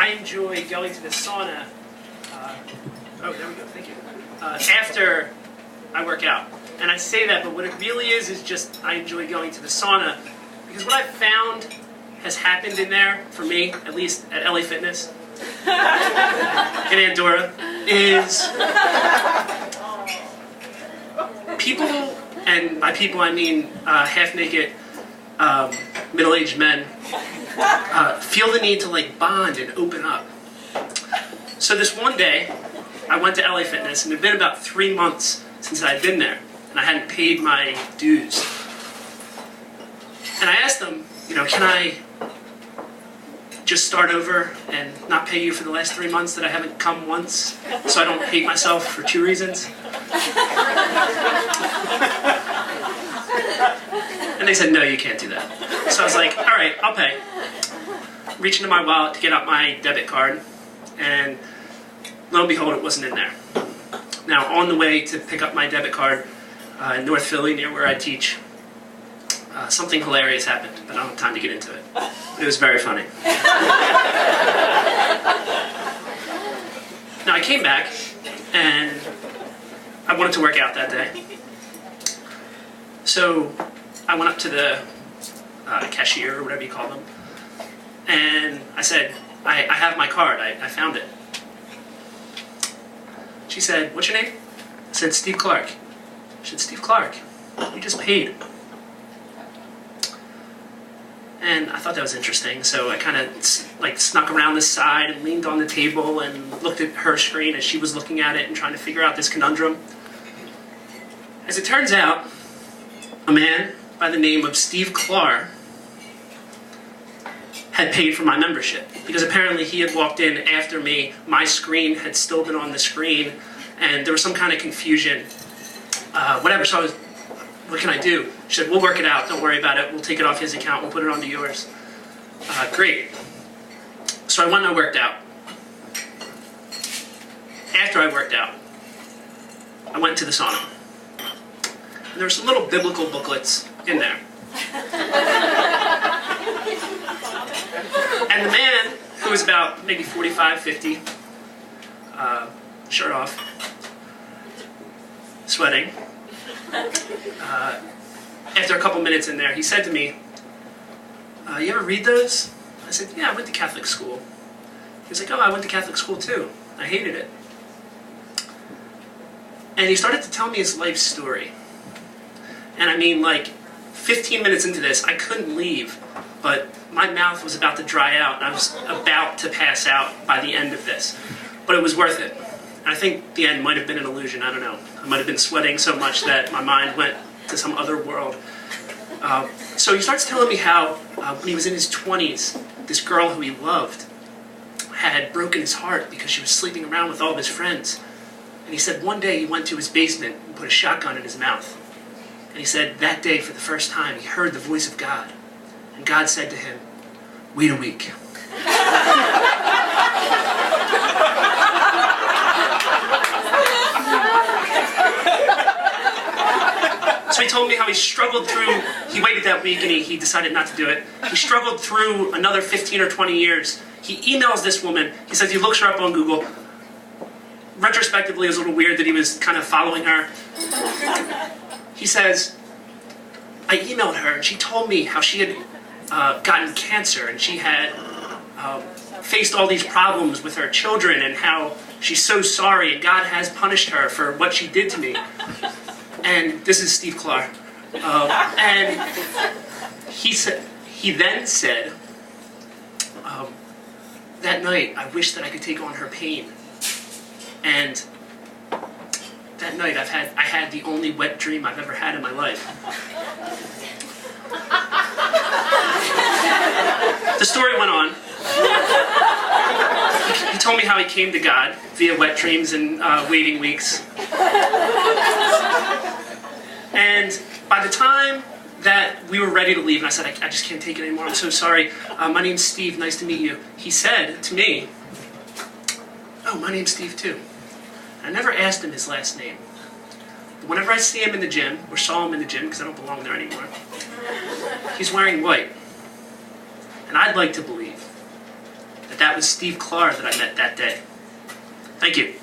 I enjoy going to the sauna. Oh, there we go. Thank you. After I work out. And I say that, but what it really is just I enjoy going to the sauna because what I've found has happened in there, for me, at least at LA Fitness, in Andorra, is people, and by people I mean half-naked, middle-aged men, feel the need to like bond and open up. So this one day, I went to LA Fitness, and it had been about 3 months since I had been there, and I hadn't paid my dues. And I asked them, you know, can I just start over and not pay you for the last 3 months that I haven't come once, so I don't hate myself for 2 reasons? And they said, no, you can't do that. So I was like, all right, I'll pay. Reach into my wallet to get out my debit card, and lo and behold, it wasn't in there. Now, on the way to pick up my debit card in North Philly, near where I teach, something hilarious happened, but I don't have time to get into it. It was very funny. Now, I came back, and I wanted to work out that day. So I went up to the cashier, or whatever you call them, and I said, I have my card, I found it. She said, what's your name? I said, Steve Clark. She said, Steve Clark, you just paid. And I thought that was interesting, so I kind of like snuck around the side and leaned on the table and looked at her screen as she was looking at it and trying to figure out this conundrum. As it turns out, a man by the name of Steve Clark had paid for my membership, because apparently he had walked in after me, my screen had still been on the screen, and there was some kind of confusion. Whatever, so I was, what can I do? She said, we'll work it out, don't worry about it, we'll take it off his account, we'll put it onto yours. Great. So I went and I worked out. After I worked out, I went to the sauna. And there were some little biblical booklets in there. And the man, who was about maybe 45, 50, shirt off, sweating, after a couple minutes in there, he said to me, you ever read those? I said, yeah, I went to Catholic school. He was like, oh, I went to Catholic school too. I hated it. And he started to tell me his life story. And I mean, like, 15 minutes into this, I couldn't leave, but my mouth was about to dry out, and I was about to pass out by the end of this. But it was worth it. And I think the end might have been an illusion, I don't know. I might have been sweating so much that my mind went to some other world. So he starts telling me how, when he was in his 20s, this girl who he loved had broken his heart because she was sleeping around with all of his friends. And he said one day he went to his basement and put a shotgun in his mouth. And he said that day, for the first time, he heard the voice of God. And God said to him, wait a week. So he told me how he struggled through, he waited that week and he decided not to do it. He struggled through another 15 or 20 years. He emails this woman. He says he looks her up on Google. Retrospectively, it was a little weird that he was kind of following her. He says, I emailed her and she told me how she had gotten cancer and she had faced all these problems with her children and how she's so sorry and God has punished her for what she did to me. And this is Steve Clark. And he then said, that night I wish that I could take on her pain. And that night I had the only wet dream I've ever had in my life. The story went on. He told me how he came to God via wet dreams and waiting weeks. And by the time that we were ready to leave, and I said, I just can't take it anymore, I'm so sorry. My name's Steve, nice to meet you. He said to me, oh, my name's Steve too. I never asked him his last name. But whenever I see him in the gym, or saw him in the gym, because I don't belong there anymore, he's wearing white. And I'd like to believe that was Steve Clark that I met that day. Thank you.